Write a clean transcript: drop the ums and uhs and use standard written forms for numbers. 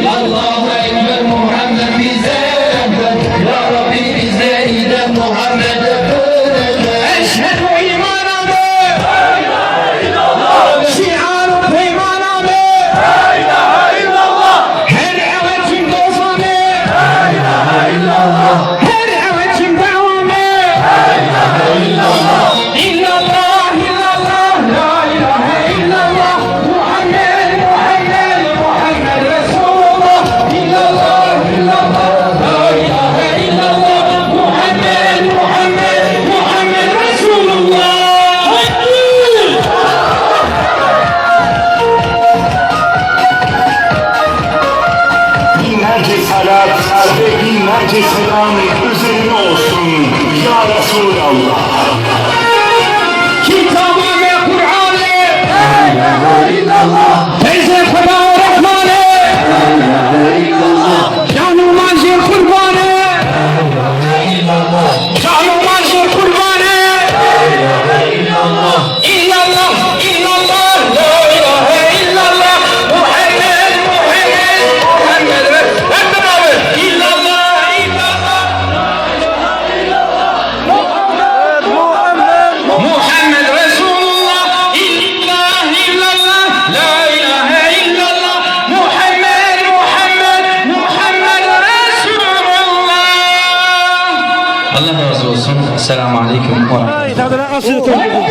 Allahu Ekber Muhammed bize rehber. Ya Rabbi bize ide Muhammed'e rehber. Eşhedü imana be. La ilahe illallah. Şiarı peymana be. La ilahe illallah. Her evetim dozane. La ilahe illallah. Her evetim devame. La ilahe illallah. İllallah illallah. La ilahe illallah. Muhammed Muhammed Muhammed Resulullah. İllallah illallah. La ilahe illallah. Muhammed Muhammed Muhammed Resulullah. Binlerce salat ve binlerce selam üzerine olsun ya Resulallah. Kitabı ve Kur'an'ı. La ilahe illallah. Teyze Kuba Rahman'ı. La ilahe illallah. Canım mazir kurbanı. La ilahe illallah. Canım mazir kurbanı. La ilahe illallah. İllallah illallah. La ilahe illallah. Muhammed Muhammed Muhammed. Hep beraber. İllallah illallah. Muhammed Resulullah. İllallah illallah. La ilahe illallah. Muhammed Muhammed Muhammed Resulullah. Allah razı olsun. Esselamu Aleyküm ve Rahmetullah.